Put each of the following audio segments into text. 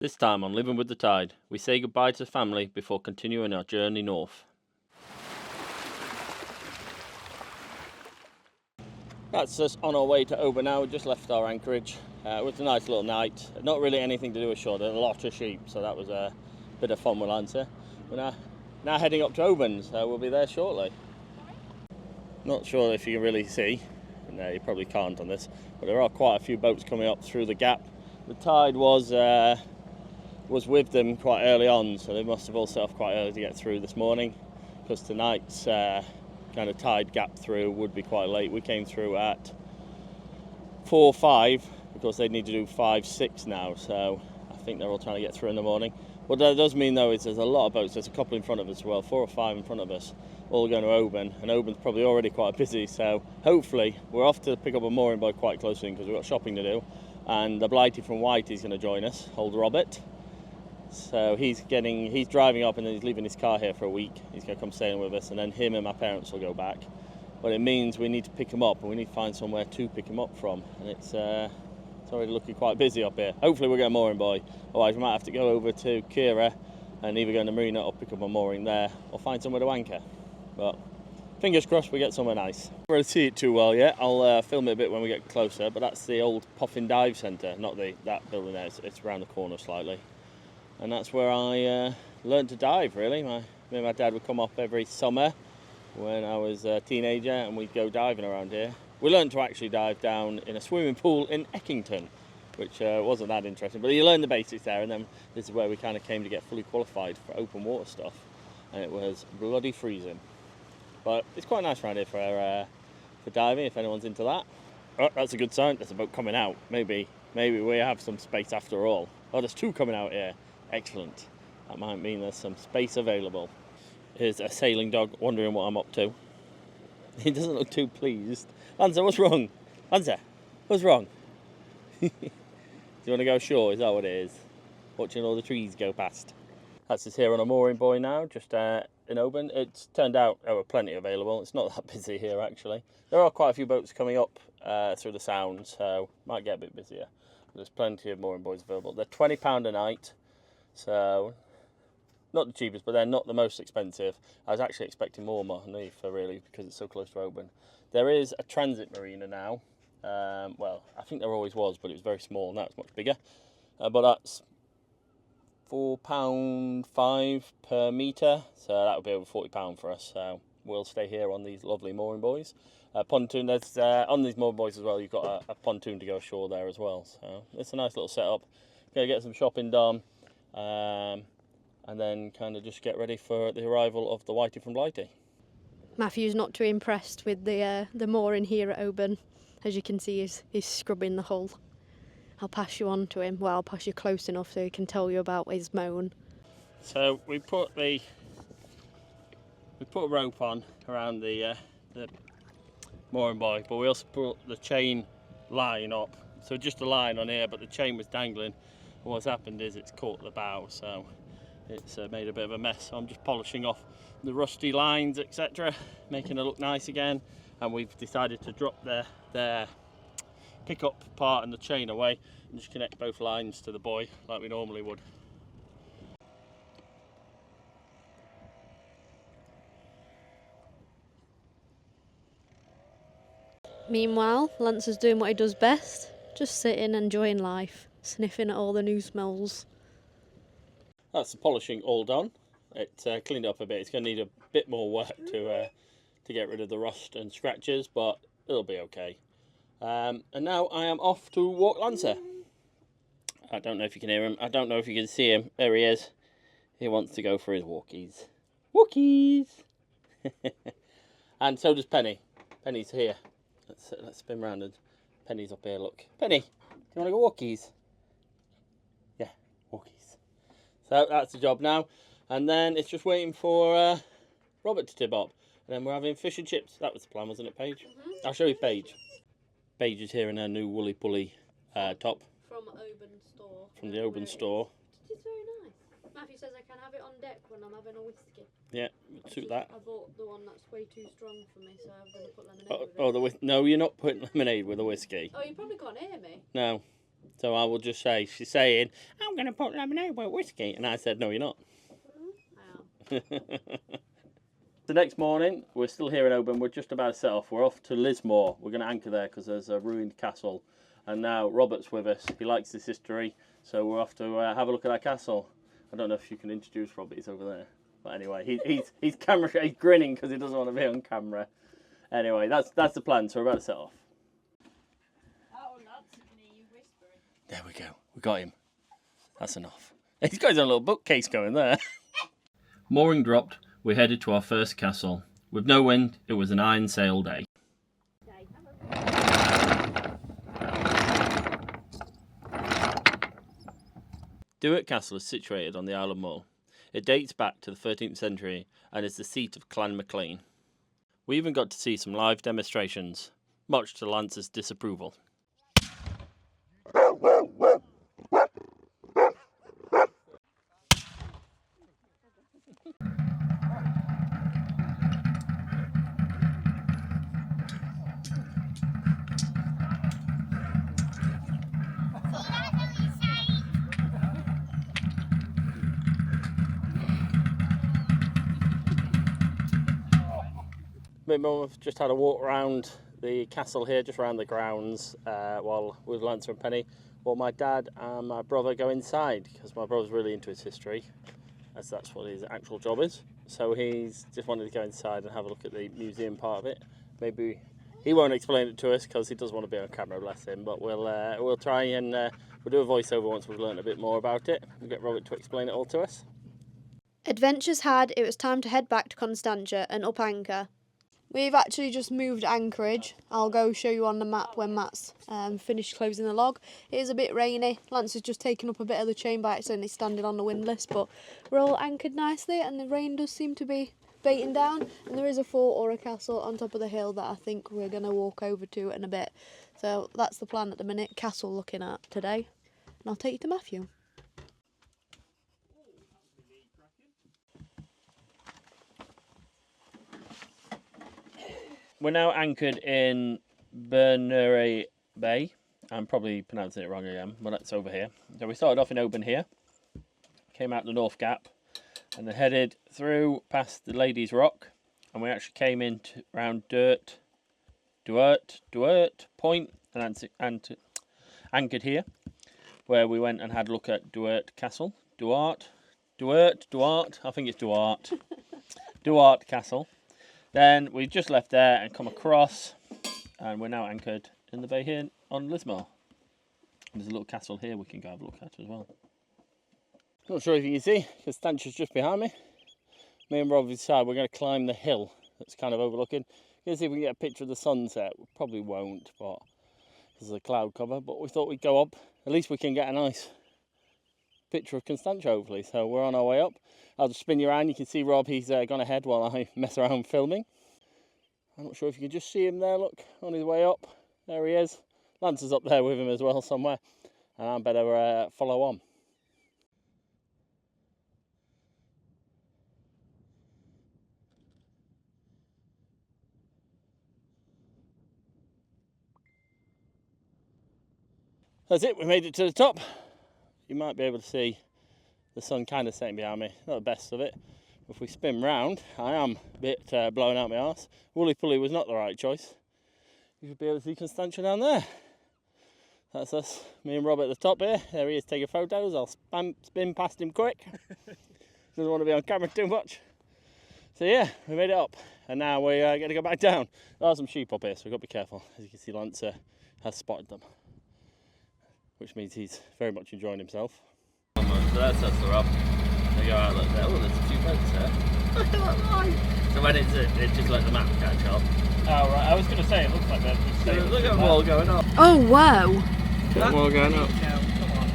This time on Living with the Tide, we say goodbye to family before continuing our journey north. That's us on our way to Oban now. We just left our anchorage. It was a nice little night. Not really anything to do with shore. There were a lot of sheep, so that was a bit of fun with Lancer. We're now heading up to Oban, so we'll be there shortly. Not sure if you can really see. No, you probably can't on this, but there are quite a few boats coming up through the gap. The tide was with them quite early on, so they must have all set off quite early to get through this morning, because tonight's kind of tide gap through would be quite late. We came through at 4:05 because they need to do 5:06 now, so I think they're all trying to get through in the morning. What that does mean though is there's a lot of boats. There's a couple in front of us as well, 4 or 5 in front of us, all going to Oban, and Oban's probably already quite busy, so hopefully we're off to pick up a mooring buoy quite close in because we've got shopping to do, and the blighty from White is going to join us, old Robert. So he's driving up and then he's leaving his car here for a week. He's going to come stay in with us, and then him and my parents will go back. But it means we need to pick him up, and we need to find somewhere to pick him up from. And it's already looking quite busy up here. Hopefully we'll get a mooring buoy. Otherwise we might have to go over to Kira and either go in the marina or pick up a mooring there, or find somewhere to anchor. But fingers crossed we get somewhere nice. I don't really see it too well yet. I'll film it a bit when we get closer. But that's the old Puffin Dive Centre, not that building there. It's around the corner slightly. And that's where I learned to dive, really. Me and my dad would come up every summer when I was a teenager, and we'd go diving around here. We learned to actually dive down in a swimming pool in Eckington, which wasn't that interesting. But you learn the basics there, and then this is where we kind of came to get fully qualified for open water stuff. And it was bloody freezing. But it's quite nice around here for diving, if anyone's into that. Oh, that's a good sign. There's a boat coming out. Maybe we have some space after all. Oh, there's 2 coming out here. Excellent. That might mean there's some space available. Here's a sailing dog wondering what I'm up to. He doesn't look too pleased. Lancer, what's wrong? Lancer, what's wrong? Do you want to go ashore? Is that what it is? Watching all the trees go past. That's us here on a mooring buoy now, just in Oban. It's turned out there were plenty available. It's not that busy here, actually. There are quite a few boats coming up through the sound, so might get a bit busier. There's plenty of mooring buoys available. They're £20 a night. So, not the cheapest, but they're not the most expensive. I was actually expecting more money for really, because it's so close to Oban. There is a transit marina now. Well, I think there always was, but it was very small. Now it's much bigger. But that's £4.5 per metre, so that would be over £40 for us. So we'll stay here on these lovely mooring buoys. Pontoon. There's on these mooring buoys as well. You've got a pontoon to go ashore there as well. So it's a nice little setup. Gonna get some shopping done. And then kind of just get ready for the arrival of the Whitey from Blighty. Matthew's not too impressed with the mooring here at Oban. As you can see, he's scrubbing the hull. I'll pass you on to him. Well, I'll pass you close enough so he can tell you about his moan. So we put a rope on around the mooring buoy, but we also put the chain line up. So just a line on here, but the chain was dangling. And what's happened is it's caught the bow, so it's made a bit of a mess. So I'm just polishing off the rusty lines, etc., making it look nice again. And we've decided to drop their pickup part and the chain away and just connect both lines to the buoy like we normally would. Meanwhile, Lancer's doing what he does best, just sitting, enjoying life, sniffing at all the new smells. That's the polishing all done. It cleaned up a bit. It's going to need a bit more work to get rid of the rust and scratches, but it'll be okay. And now I am off to walk Lancer. I don't know if you can hear him. I don't know if you can see him. There he is. He wants to go for his walkies. Walkies! And so does Penny. Penny's here. Let's spin round and Penny's up here, look. Penny, do you want to go walkies? Yeah, walkies. So that's the job now. And then it's just waiting for Robert to tip up. And then we're having fish and chips. That was the plan, wasn't it, Paige? Mm-hmm. I'll show you Paige. Paige is here in her new woolly pulley top. From Oban store. From the Oban store. It's very nice. Matthew says I can have it on deck when I'm having a whiskey. Yeah, suit that. I bought the one that's way too strong for me, so I'm going to put lemonade with it. No, you're not putting lemonade with a whiskey. Oh, you probably can't hear me. No. So I will just say, she's saying, I'm going to put lemonade with whiskey. And I said, no, you're not. The next morning, we're still here in Oban. We're just about to set off. We're off to Lismore. We're going to anchor there because there's a ruined castle. And now Robert's with us. He likes this history. So we're off to have a look at our castle. I don't know if you can introduce Robert. He's over there. But anyway, he's grinning because he doesn't want to be on camera. Anyway, that's the plan. So we're about to set off. Oh, that's me whispering. There we go. We got him. That's enough. He's got his own little bookcase going there. Mooring dropped. We headed to our first castle. With no wind, it was an iron sail day. Duart Castle is situated on the Isle of Mull. It dates back to the 13th century and is the seat of Clan MacLean. We even got to see some live demonstrations, much to Lance's disapproval. We've just had a walk around the castle here, just around the grounds, while with Lance and Penny. While my dad and my brother go inside, because my brother's really into his history, as that's what his actual job is. So he's just wanted to go inside and have a look at the museum part of it. Maybe he won't explain it to us because he doesn't want to be on camera, bless him. But we'll try and we'll do a voiceover once we've learned a bit more about it. We'll get Robert to explain it all to us. Adventures had, it was time to head back to Constantia and up anchor. We've actually just moved anchorage. I'll go show you on the map when Matt's finished closing the log. It is a bit rainy. Lance has just taken up a bit of the chain by accidentally standing on the windlass, but we're all anchored nicely and the rain does seem to be baiting down. And there is a fort or a castle on top of the hill that I think we're going to walk over to in a bit. So that's the plan at the minute. Castle looking at today. And I'll take you to Matthew. We're now anchored in Bernere Bay. I'm probably pronouncing it wrong again, but that's over here. So we started off in Oban here, came out the North Gap, and then headed through past the Ladies Rock, and we actually came in around Duart Point, and anchored here, where we went and had a look at Duart Castle. Duart, I think it's Duart. Duart Castle. Then we just left there and come across, and we're now anchored in the bay here on Lismore. There's a little castle here we can go have a look at as well. Not sure if you can see, because Stanchia's just behind me. Me and Rob decided we're going to climb the hill that's kind of overlooking. We're going to see if we can get a picture of the sunset. We probably won't, but because of the cloud cover. But we thought we'd go up. At least we can get a nice picture of Constantia, hopefully. So we're on our way up. I'll just spin you around. You can see Rob, he's gone ahead while I mess around filming. I'm not sure if you can just see him there, look, on his way up. There he is. Lance is up there with him as well somewhere. And I better follow on. That's it, we made it to the top. You might be able to see the sun kind of setting behind me, not the best of it. If we spin round, I am a bit blowing out my arse. Woolly Pulley was not the right choice. You should be able to see Constantia down there. That's us, me and Rob at the top here. There he is taking photos. I'll spin past him quick. Doesn't want to be on camera too much. So yeah, we made it up. And now we're going to go back down. There are some sheep up here, so we've got to be careful. As you can see, Lance has spotted them, which means he's very much enjoying himself. So that's the Rob. They go out like that. Oh, there's a few boats there. So when it's just let the map catch up. Oh right, I was going to say it looks like they're just So look at them all going up. Oh wow! Look at them all going up. Come on.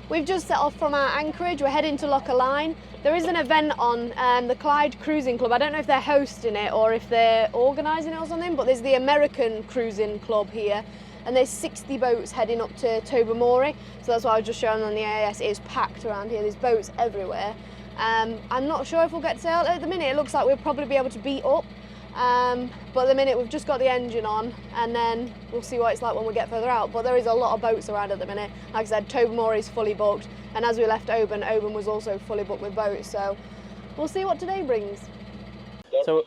We've just set off from our anchorage. We're heading to Loch Line. There is an event on the Clyde Cruising Club. I don't know if they're hosting it or if they're organising it or something, but there's the American Cruising Club here. And there's 60 boats heading up to Tobermory. So that's what I was just showing on the AIS. It is packed around here. There's boats everywhere. I'm not sure if we'll get to sail at the minute. It looks like we'll probably be able to beat up But at the minute we've just got the engine on, and then we'll see what it's like when we get further out. But there is a lot of boats around at the minute. Like I said, Tobermory is fully booked, and as we left Oban, Oban was also fully booked with boats. So we'll see what today brings. So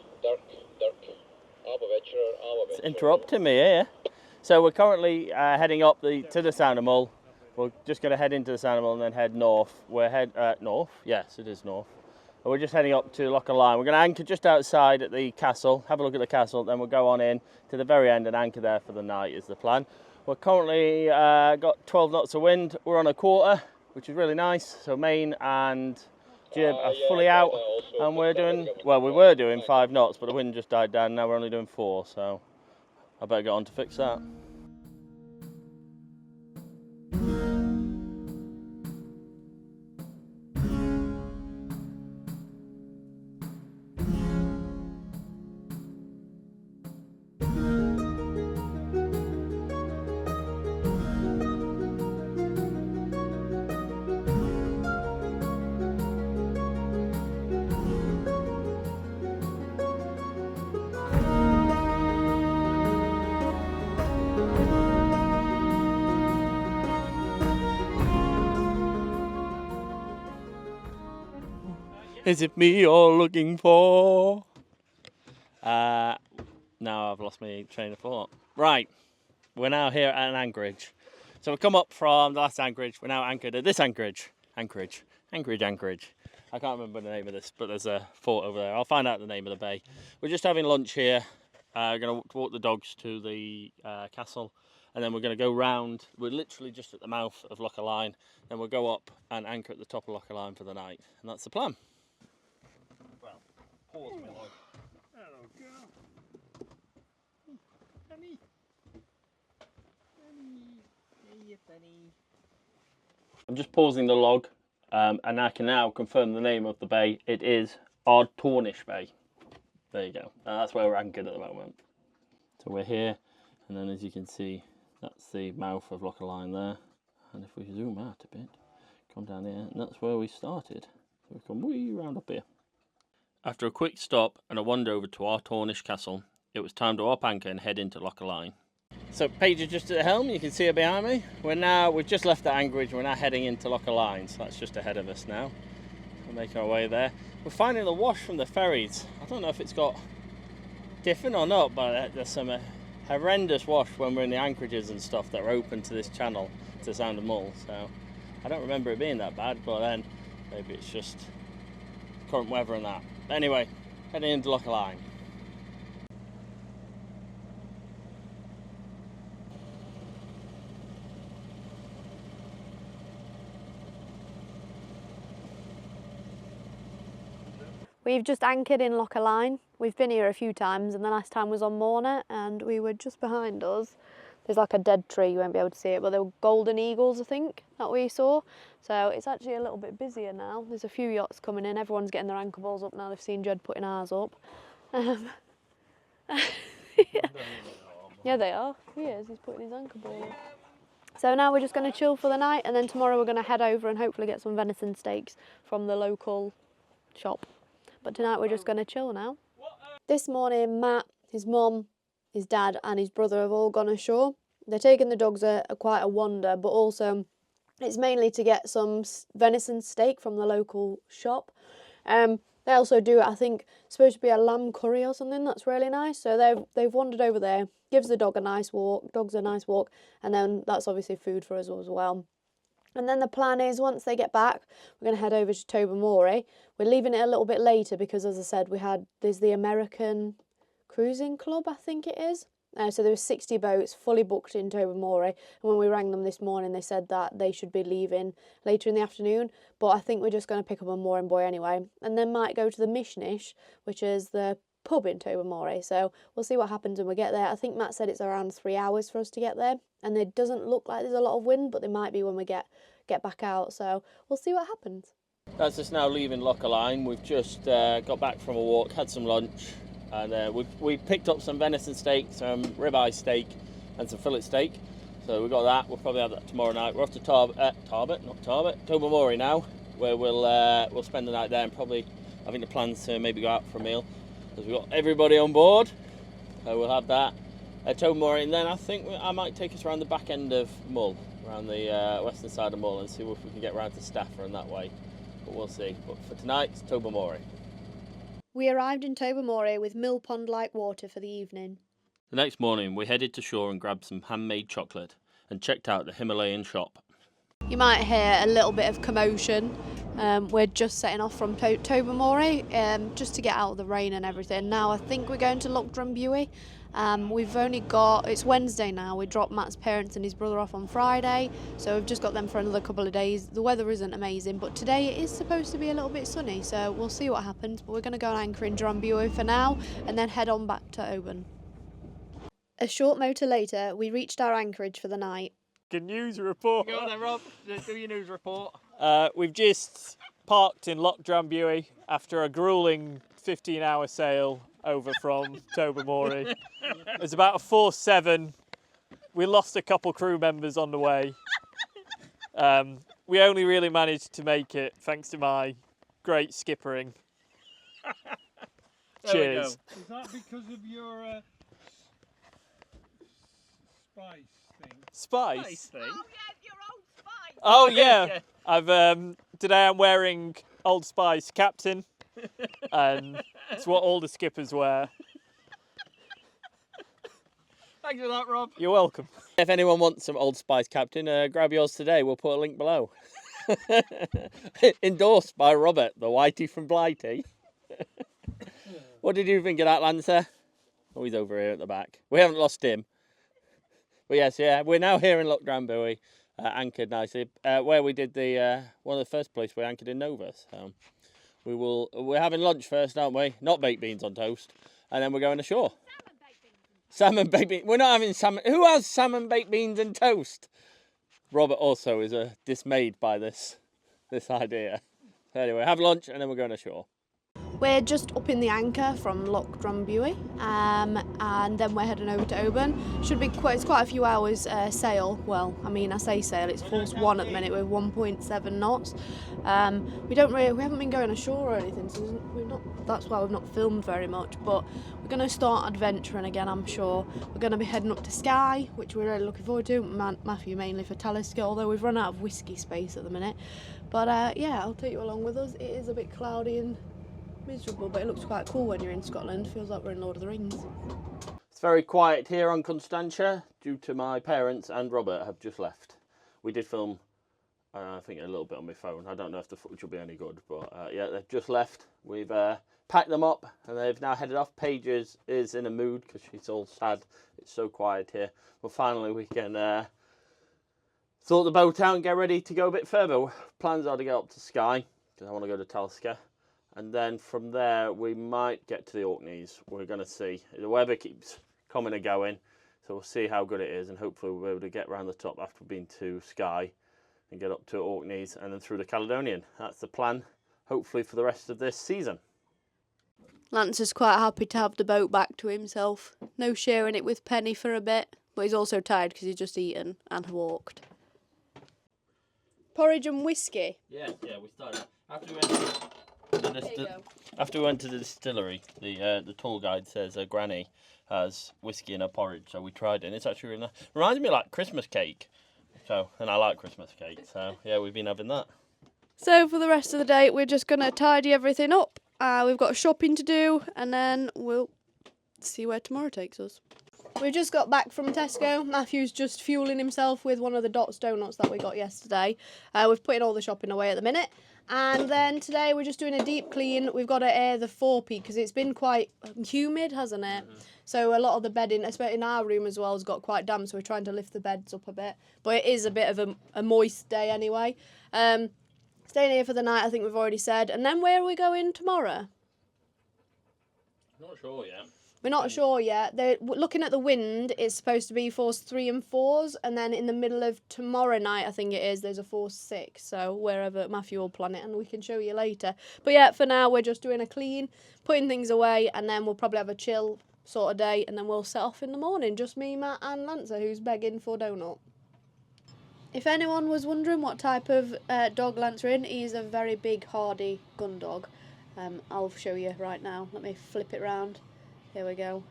it's interrupting me here. So we're currently heading up to the Sound of Mull. We're just going to head into the Sound of Mull and then head north. We're north. Yes, it is north. And we're just heading up to Loch Line. We're going to anchor just outside at the castle, have a look at the castle, then we'll go on in to the very end and anchor there for the night is the plan. We're currently got 12 knots of wind. We're on a quarter, which is really nice. So main and jib are fully out, and we were doing 5 knots, but the wind just died down. Now we're only doing 4, so I better get on to fix that. Is it me you're looking for? Now I've lost my train of thought. Right, we're now here at an anchorage. So we've come up from the last anchorage. We're now anchored at this anchorage. Anchorage. I can't remember the name of this, but there's a fort over there. I'll find out the name of the bay. We're just having lunch here. We're going to walk the dogs to the castle, and then we're going to go round. We're literally just at the mouth of Loch Line. Then we'll go up and anchor at the top of Loch Line for the night, and that's the plan. Pause my log. Hello, girl. Penny. Hey, Penny. I'm just pausing the log, and I can now confirm the name of the bay. It is Ardtornish Bay. There you go. That's where we're anchored at the moment. So we're here, and then as you can see, that's the mouth of Loch Line there. And if we zoom out a bit, come down here, and that's where we started. So we come way round up here. After a quick stop and a wander over to Ardtornish Castle, it was time to up anchor and head into Loch Line. So Paige is just at the helm, you can see her behind me. We've just left the anchorage, we're now heading into Loch Line, so that's just ahead of us now. We're making our way there. We're finding the wash from the ferries. I don't know if it's got different or not, but there's some horrendous wash when we're in the anchorages and stuff that are open to this channel, to Sound of Mull. So I don't remember it being that bad, but then maybe it's just current weather and that. Anyway, heading into Loch Line. We've just anchored in Loch Line. We've been here a few times, and the last time was on Morna, and we were just behind us. There's like a dead tree, you won't be able to see it, but there were golden eagles, I think, that we saw. So it's actually a little bit busier now. There's a few yachts coming in. Everyone's getting their anchor balls up now. They've seen Jed putting ours up. Yeah, they are. He is. He's putting his anchor ball up. So now we're just going to chill for the night, and then tomorrow we're going to head over and hopefully get some venison steaks from the local shop. But tonight we're just going to chill now. This morning, Matt, his mum, his dad and his brother have all gone ashore. They're taking the dogs quite a wander, but also it's mainly to get some venison steak from the local shop. They also do, I think, supposed to be a lamb curry or something that's really nice. So they've wandered over there, gives the dog a nice walk, and then that's obviously food for us as well. And then the plan is, once they get back, we're going to head over to Tobermory. We're leaving it a little bit later because, as I said, there's the American Cruising Club, I think it is. So there were 60 boats fully booked in Tobermory, and when we rang them this morning, they said that they should be leaving later in the afternoon. But I think we're just going to pick up a mooring buoy anyway, and then might go to the Mishnish, which is the pub in Tobermory. So we'll see what happens when we get there. I think Matt said it's around 3 hours for us to get there, and it doesn't look like there's a lot of wind, but there might be when we get back out. So we'll see what happens. That's us now leaving Loch Line. We've just got back from a walk, had some lunch, and we picked up some venison steak, some ribeye steak, and some fillet steak. So we got that. We'll probably have that tomorrow night. We're off to Tobermory now, where we'll spend the night there, and probably I think the plan's to maybe go out for a meal. because we've got everybody on board. So we'll have that at Tobermory, and then I think I might take us around the back end of Mull, around the western side of Mull, and see if we can get round to Stafford and that way. But we'll see. But for tonight, it's Tobermory. We arrived in Tobermory with mill pond-like water for the evening. The next morning, we headed to shore and grabbed some handmade chocolate and checked out the Himalayan shop. You might hear a little bit of commotion. We're just setting off from Tobermory just to get out of the rain and everything. Now I think we're going to Loch Drumbui. We've only got, it's Wednesday now, we dropped Matt's parents and his brother off on Friday, so we've just got them for another couple of days. The weather isn't amazing, but today it is supposed to be a little bit sunny, so we'll see what happens. But we're going to go and anchor in Drumbui for now and then head on back to Oban. A short motor later, we reached our anchorage for the night. Good news report. Go on then, Rob. Do your news report. We've just parked in Loch Drumbui after a grueling 15-hour sail over from Tobermory. It was about a 4-7. We lost a couple crew members on the way. We only really managed to make it thanks to my great skippering. Cheers. Is that because of your spice thing? Spice? Thing? Oh, yeah, your old spice. Oh yeah. I've today I'm wearing Old Spice Captain, and it's what all the skippers wear. Thanks for that, Rob. You're welcome. If anyone wants some Old Spice Captain, grab yours today. We'll put a link below. Endorsed by Robert, the Whitey from Blighty. What did you think of that, Lancer? Oh, he's over here at the back. We haven't lost him. But yes, yeah, we're now here in Loch Drumbui, anchored nicely, where we did the one of the first places we anchored in Nova. So we're having lunch first, aren't we? Not baked beans on toast, and then we're going ashore. Salmon baked beans. We're not having salmon. Who has salmon baked beans and toast? Robert also is dismayed by this idea. So anyway, have lunch and then we're going ashore. We're just up in the anchor from Loch Drumbui, and then we're heading over to Oban. It's quite a few hours sail. Well, I mean, I say sail, it's force 1 at the minute with 1.7 knots. We haven't been going ashore or anything, so that's why we've not filmed very much. But we're going to start adventuring again, I'm sure. We're going to be heading up to Skye, which we're really looking forward to. Matthew mainly for Talisker, although we've run out of whiskey space at the minute. But yeah, I'll take you along with us. It is a bit cloudy and miserable, but it looks quite cool when you're in Scotland. Feels like we're in Lord of the Rings. It's very quiet here on Constantia due to my parents and Robert have just left. We did film, I think, a little bit on my phone. I don't know if the footage will be any good, but yeah, they've just left. We've packed them up and they've now headed off. Paige is in a mood because she's all sad. It's so quiet here. But finally we can sort the boat out and get ready to go a bit further. Plans are to get up to Skye because I want to go to Talisker. And then from there, we might get to the Orkneys. We're going to see. The weather keeps coming and going, so we'll see how good it is. And hopefully we'll be able to get around the top after being to Skye and get up to Orkneys and then through the Caledonian. That's the plan, hopefully, for the rest of this season. Lancer's quite happy to have the boat back to himself. No sharing it with Penny for a bit, but he's also tired because he's just eaten and walked. Porridge and whiskey. Yeah, we started. After we went to the distillery, the tour guide says Granny has whiskey in her porridge, so we tried it, and it's actually really nice. Reminds me of like Christmas cake. So, and I like Christmas cake, so yeah, we've been having that. So for the rest of the day, we're just going to tidy everything up. We've got shopping to do, and then we'll see where tomorrow takes us. We just got back from Tesco. Matthew's just fueling himself with one of the Dots donuts that we got yesterday. We've put all the shopping away at the minute. And then today we're just doing a deep clean. We've got to air the four-peak because it's been quite humid, hasn't it? Mm-hmm. So a lot of the bedding, especially in our room as well, has got quite damp, so we're trying to lift the beds up a bit. But it is a bit of a moist day anyway. Staying here for the night, I think we've already said. And then where are we going tomorrow? Not sure yet. We're not sure yet. Looking at the wind, it's supposed to be force 3 and 4s, and then in the middle of tomorrow night, I think it is, there's a force 6. So wherever Matthew will plan it, and we can show you later. But yeah, for now, we're just doing a clean, putting things away, and then we'll probably have a chill sort of day, and then we'll set off in the morning. Just me, Matt, and Lancer, who's begging for donut. If anyone was wondering what type of dog Lancer is, he's a very big, hardy gun dog. I'll show you right now. Let me flip it round. Here we go.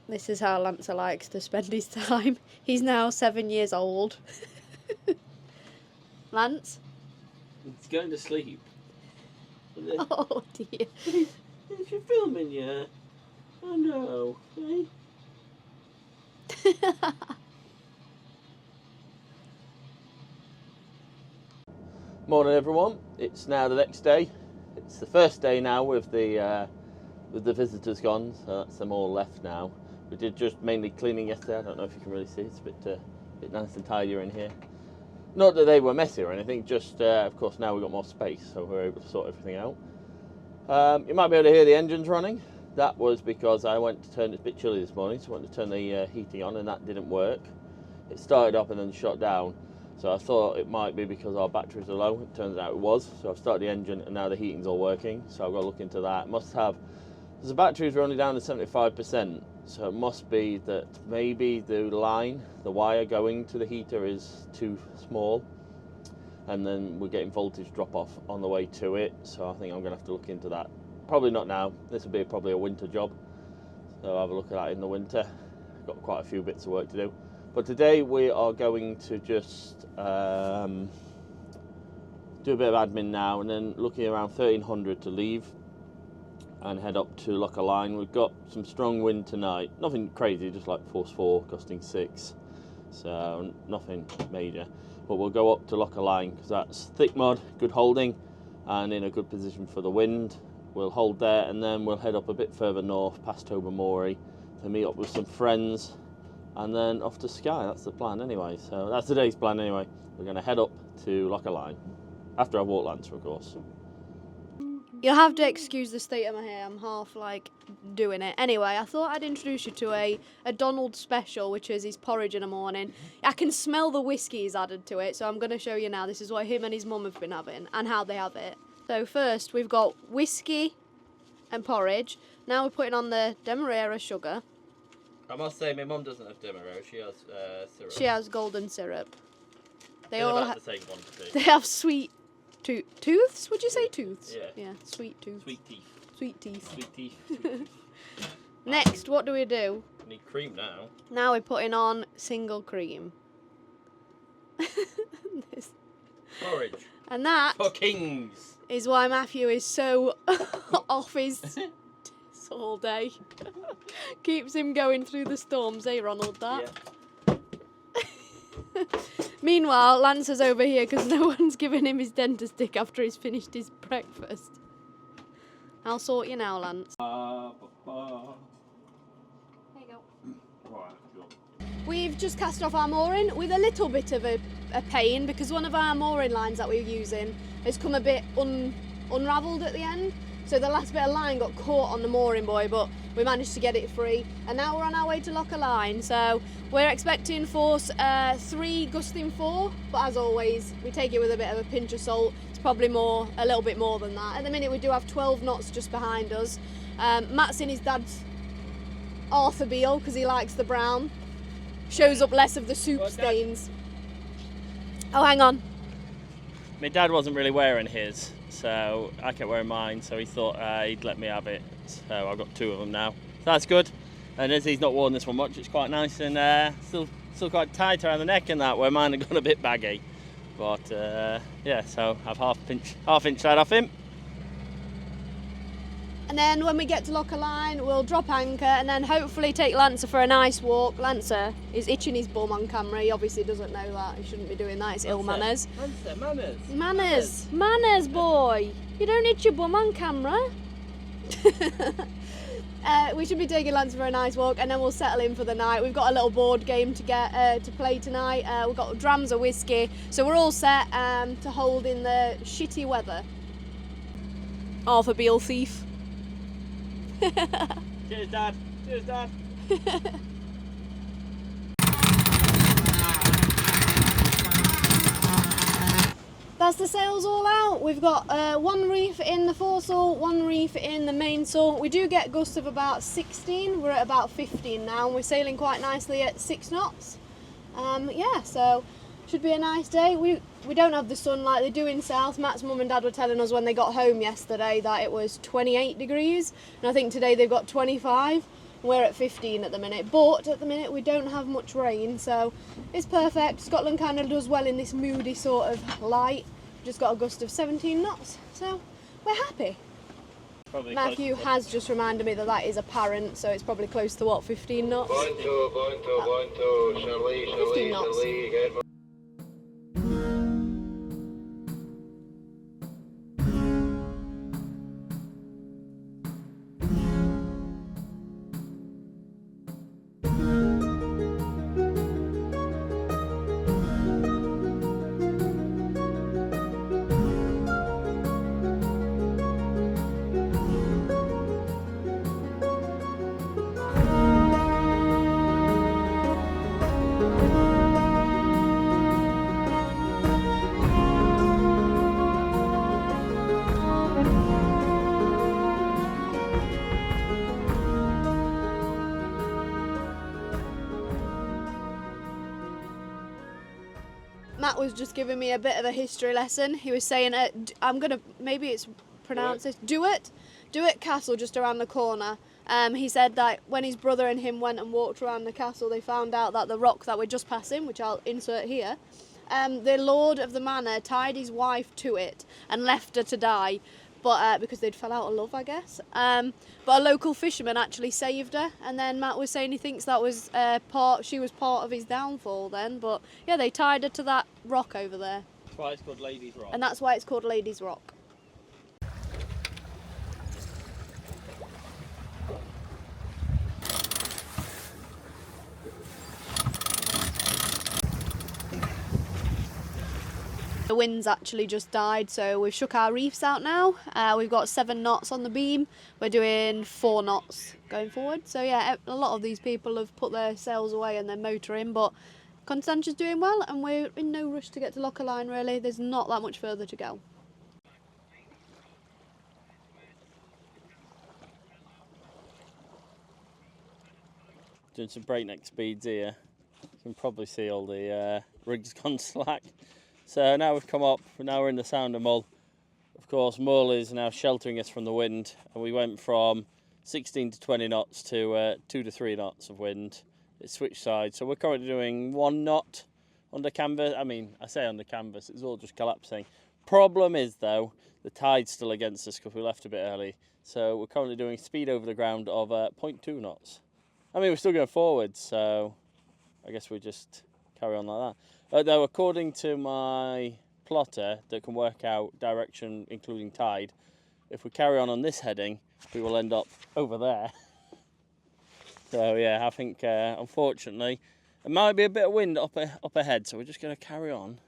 This is how Lancer likes to spend his time. He's now 7 years old. Lance? It's going to sleep. Oh dear. Is she filming you? Oh no. Hey? Morning everyone. It's now the next day. It's the first day now with the visitors gone, so that's them all left now. We did just mainly cleaning yesterday. I don't know if you can really see. It's a bit nice and tidier in here. Not that they were messy or anything. Just of course now we've got more space, so we're able to sort everything out. You might be able to hear the engines running. That was because I went to turn. It's a bit chilly this morning, so I went to turn the heating on, and that didn't work. It started up and then shut down. So I thought it might be because our batteries are low. It turns out it was. So I've started the engine and now the heating's all working. So I've got to look into that. Must have, because the batteries are only down to 75%. So it must be that maybe the line, the wire going to the heater is too small. And then we're getting voltage drop off on the way to it. So I think I'm going to have to look into that. Probably not now. This will be probably a winter job. So I'll have a look at that in the winter. Got quite a few bits of work to do. But today we are going to just do a bit of admin now, and then looking around 1300 to leave and head up to Loch Line. We've got some strong wind tonight. Nothing crazy, just like force 4, gusting 6. So nothing major. But we'll go up to Loch Line because that's thick mud, good holding, and in a good position for the wind. We'll hold there, and then we'll head up a bit further north past Oban to meet up with some friends. And then off to Skye. That's the plan anyway. So that's today's plan anyway. We're going to head up to Loch Line. After I walk Lancer, of course. You'll have to excuse the state of my hair. I'm half like doing it. Anyway, I thought I'd introduce you to a Donald special, which is his porridge in the morning. I can smell the whiskey he's added to it, so I'm going to show you now. This is what him and his mum have been having and how they have it. So first, we've got whiskey and porridge. Now we're putting on the Demerara sugar. I must say, my mum doesn't have Demerara. She has syrup. She has golden syrup. They They're all about the same quantity. They have sweet tooths. Would you say tooths? Yeah. Yeah, sweet tooth. Sweet teeth. Sweet teeth. Sweet teeth. Sweet teeth. Next, what do we do? We need cream now. Now we're putting on single cream. Porridge. And that For kings. is why Matthew is so off his all day. Keeps him going through the storms, eh, Ronald? That. Yeah. Meanwhile, Lancer's over here because no one's given him his dentist stick after he's finished his breakfast. I'll sort you now, Lance. There you go. We've just cast off our mooring with a little bit of a pain because one of our mooring lines that we're using has come a bit unravelled at the end. So the last bit of line got caught on the mooring buoy, but we managed to get it free. And now we're on our way to Loch Line. So we're expecting force 3 gusting 4, but as always, we take it with a bit of a pinch of salt. It's probably a little bit more than that. At the minute we do have 12 knots just behind us. Matt's in his dad's Arthur Beale because he likes the brown. Shows up less of the soup stains. Oh, hang on. My dad wasn't really wearing his, so I kept wearing mine, so he thought he'd let me have it. So I've got 2 of them now. So that's good. And as he's not worn this one much, it's quite nice and still quite tight around the neck and that, where mine have gone a bit baggy. But yeah, so I've half inch that off him. And then when we get to Loch Line, we'll drop anchor and then hopefully take Lancer for a nice walk. Lancer is itching his bum on camera. He obviously doesn't know that. He shouldn't be doing that. It's ill manners. Manners, boy. You don't itch your bum on camera. We should be taking Lancer for a nice walk and then we'll settle in for the night. We've got a little board game to play tonight. We've got drams of whiskey. So we're all set to hold in the shitty weather. Arthur Beale thief. Cheers, Dad. Cheers, Dad. That's the sails all out. We've got 1 reef in the foresail, 1 reef in the mainsail. We do get gusts of about 16. We're at about 15 now and we're sailing quite nicely at 6 knots. Yeah, so Should be a nice day. We don't have the sun like they do in South. Matt's mum and dad were telling us when they got home yesterday that it was 28 degrees, and I think today they've got 25. We're at 15 at the minute, but at the minute we don't have much rain, so it's perfect. Scotland kind of does well in this moody sort of light. Just got a gust of 17 knots, so we're happy. Probably Matthew has just reminded me that that is apparent, so it's probably close to what, 15 knots? 1 2 1 2 1 2 Charlie 15 knots. Charlie good. Matt was just giving me a bit of a history lesson. He was saying, maybe it's pronounced this, Duart Castle just around the corner. He said that when his brother and him went and walked around the castle, they found out that the rock that we're just passing, which I'll insert here, the lord of the manor tied his wife to it and left her to die, but because they'd fell out of love, I guess. But a local fisherman actually saved her, and then Matt was saying he thinks that was she was part of his downfall then. But yeah, they tied her to that rock over there. That's why it's called Ladies Rock. And that's why it's called Ladies Rock. The wind's actually just died, so we've shook our reefs out now. We've got 7 knots on the beam. We're doing 4 knots going forward. So yeah, a lot of these people have put their sails away and they're motoring, but Constantia's doing well, and we're in no rush to get to Locker Line really. There's not that much further to go. Doing some breakneck speeds here. You can probably see all the rigs gone slack. So now we've come up, now we're in the Sound of Mull. Of course, Mull is now sheltering us from the wind, and we went from 16 to 20 knots to 2 to 3 knots of wind. It switched sides, so we're currently doing 1 knot under canvas. I mean, I say under canvas, it's all just collapsing. Problem is though, the tide's still against us because we left a bit early. So we're currently doing speed over the ground of 0.2 knots. I mean, we're still going forward, so I guess we just carry on like that. Though according to my plotter that can work out direction including tide, if we carry on this heading, we will end up over there. So yeah, I think unfortunately there might be a bit of wind up ahead, so we're just going to carry on,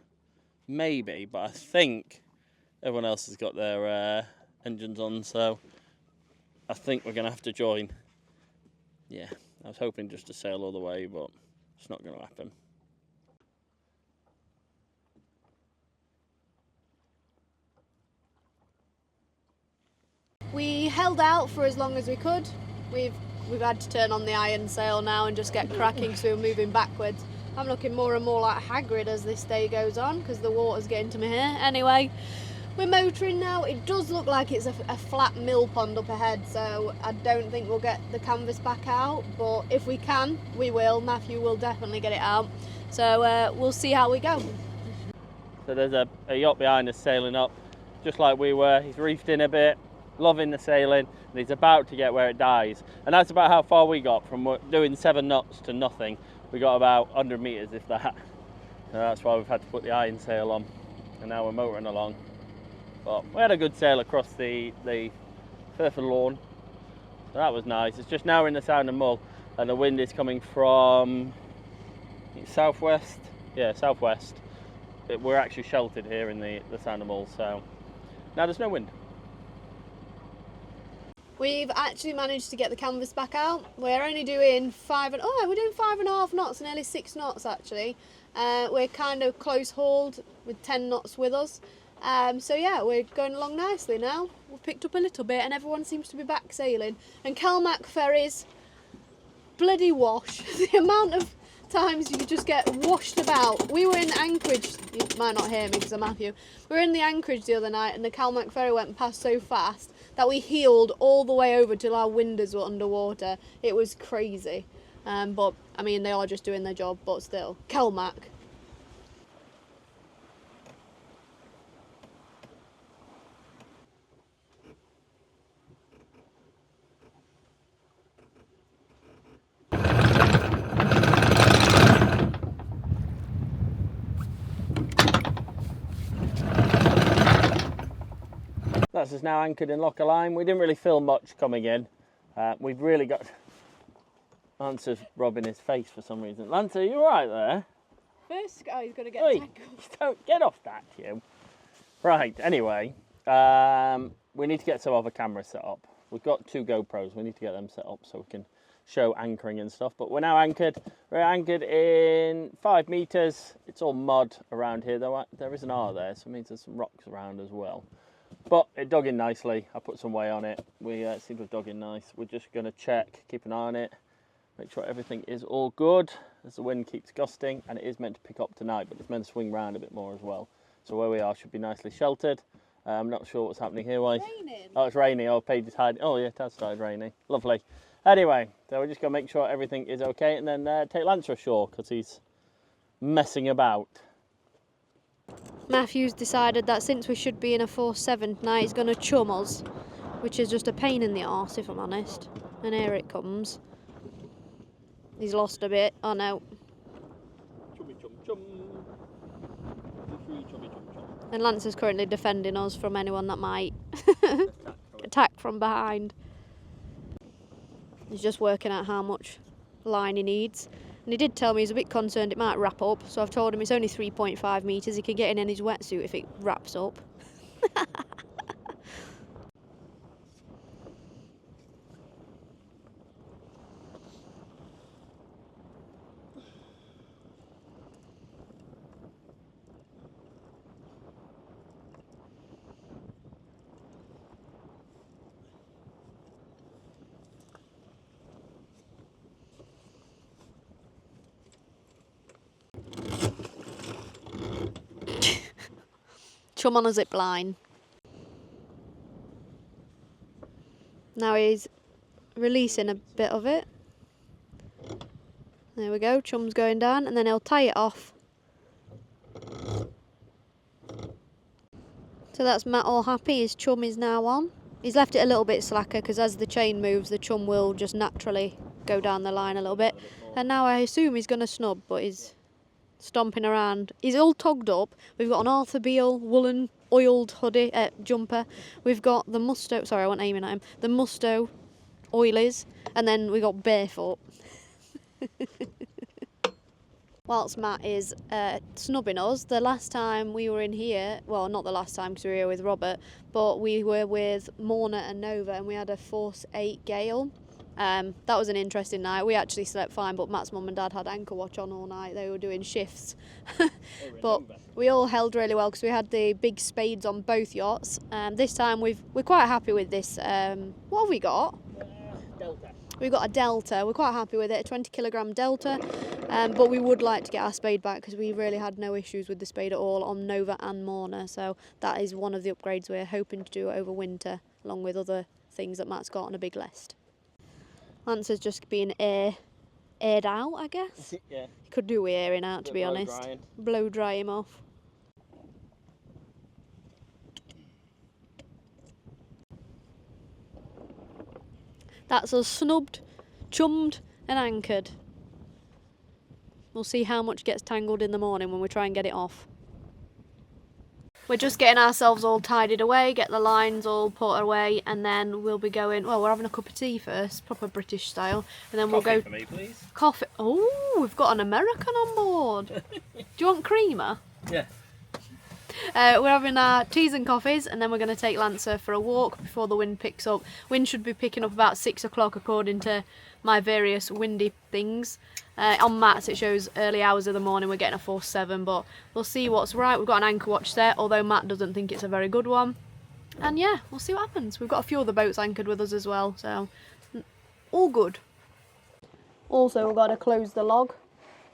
maybe. But I think everyone else has got their engines on, so I think we're going to have to join. Yeah, I was hoping just to sail all the way, but it's not going to happen. We held out for as long as we could. We've had to turn on the iron sail now and just get cracking, so we're moving backwards. I'm looking more and more like Hagrid as this day goes on because the water's getting to my hair. Anyway, we're motoring now. It does look like it's a flat mill pond up ahead, so I don't think we'll get the canvas back out, but if we can, we will. Matthew will definitely get it out. So we'll see how we go. So there's a yacht behind us sailing up, just like we were. He's reefed in a bit, loving the sailing, and he's about to get where it dies. And that's about how far we got from doing 7 knots to nothing. We got about 100 metres, if that. So that's why we've had to put the iron sail on, and now we're motoring along. But we had a good sail across the Firth of Lawn, so that was nice. It's just now we're in the Sound of Mull, and the wind is coming from southwest. Yeah, southwest. We're actually sheltered here in the Sound of Mull, so now there's no wind. We've actually managed to get the canvas back out. We're only doing we're doing 5.5 knots, nearly 6 knots actually. We're kind of close hauled with 10 knots with us. So yeah, we're going along nicely now. We've picked up a little bit and everyone seems to be back sailing. And Kelmac ferries, bloody wash. The times you just get washed about. We were in Anchorage, you might not hear me because I'm Matthew. We were in the Anchorage the other night and the Calmac ferry went past so fast that we heeled all the way over till our windows were underwater. It was crazy. But, I mean, they are just doing their job, but still. Calmac. That's us now anchored in Lochaline. We didn't really feel much coming in. We've really got... Lancer's rubbing his face for some reason. Lancer, you alright there? First, oh, he's going to get Oi, tackled. don't get off that, you. Right, anyway, we need to get some other cameras set up. We've got 2 GoPros. We need to get them set up so we can show anchoring and stuff. But we're now anchored. We're anchored in 5 meters. It's all mud around here. There is an R there, so it means there's some rocks around as well. But it dug in nicely. I put some weight on it. We seem to have dug in nice. We're just going to check, keep an eye on it, make sure everything is all good as the wind keeps gusting, and it is meant to pick up tonight, but it's meant to swing round a bit more as well. So where we are should be nicely sheltered. I'm not sure what's happening here. Why? Raining. Oh, it's raining. Oh, Paige is hiding. Oh, yeah, it has started raining. Lovely. Anyway, so we're just going to make sure everything is okay and then take Lancer ashore because he's messing about. Matthew's decided that since we should be in a 4-7 tonight, he's going to chum us, which is just a pain in the arse, if I'm honest. And here it comes. He's lost a bit. Oh no. Chummy chum chum. Chummy chum chum. And Lancer's currently defending us from anyone that might attack from behind. He's just working out how much line he needs. And he did tell me he's a bit concerned it might wrap up, so I've told him it's only 3.5 metres, he can get in his wetsuit if it wraps up. Chum on a zip line. Now he's releasing a bit of it. There we go, chum's going down, and then he'll tie it off. So that's Matt all happy, his chum is now on. He's left it a little bit slacker because as the chain moves, the chum will just naturally go down the line a little bit. And now I assume he's going to snub, but he's stomping around. He's all togged up. We've got an Arthur Beale woolen oiled hoodie jumper. We've got the Musto, sorry I wasn't aiming at him, the Musto oilies, and then we got barefoot. Whilst Matt is snubbing us, the last time we were in here, well not the last time because we were here with Robert, but we were with Morna and Nova and we had a force 8 gale. That was an interesting night. We actually slept fine, but Matt's mum and dad had anchor watch on all night. They were doing shifts. But we all held really well because we had the big spades on both yachts. This time we're quite happy with this. What have we got? Delta. We've got a Delta. We're quite happy with it, a 20 kilogram Delta. But we would like to get our spade back because we really had no issues with the spade at all on Nova and Morna. So that is one of the upgrades we're hoping to do over winter, along with other things that Matt's got on a big list. Lancer's just being aired out, I guess. Yeah. He could do with airing out, to be Blow honest. drying. Blow dry him off. That's us snubbed, chummed and anchored. We'll see how much gets tangled in the morning when we try and get it off. We're just getting ourselves all tidied away, get the lines all put away, and then we'll be going, well, we're having a cup of tea first, proper British style, and then we'll go... for me, please. Coffee. Oh, we've got an American on board. Do you want creamer? Yeah. We're having our teas and coffees, and then we're going to take Lancer for a walk before the wind picks up. Wind should be picking up about 6 o'clock according to my various windy things. On Matt's it shows early hours of the morning we're getting a force 7, but we'll see what's right. We've got an anchor watch set, although Matt doesn't think it's a very good one. And yeah, we'll see what happens. We've got a few other boats anchored with us as well, so all good. Also, we've got to close the log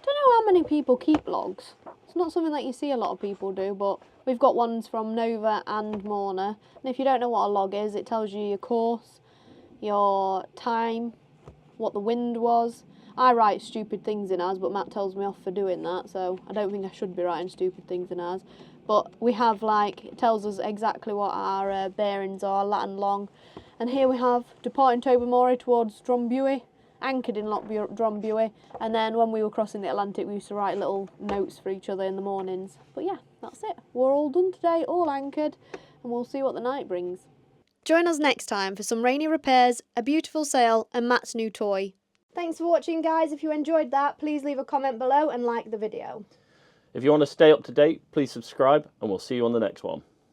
don't know how many people keep logs. It's not something that you see a lot of people do, but we've got ones from Nova and Morna. And if you don't know what a log is, it tells you your course, your time, what the wind was. I write stupid things in ours, but Matt tells me off for doing that, so I don't think I should be writing stupid things in ours. But we have, like, it tells us exactly what our bearings are, lat and long. And here we have departing Tobermory towards Drumbuie, anchored in Loch Drumbuie, and then when we were crossing the Atlantic we used to write little notes for each other in the mornings. But yeah, that's it. We're all done today, all anchored, and we'll see what the night brings. Join us next time for some rainy repairs, a beautiful sail, and Matt's new toy. Thanks for watching, guys. If you enjoyed that, please leave a comment below and like the video. If you want to stay up to date, please subscribe, and we'll see you on the next one.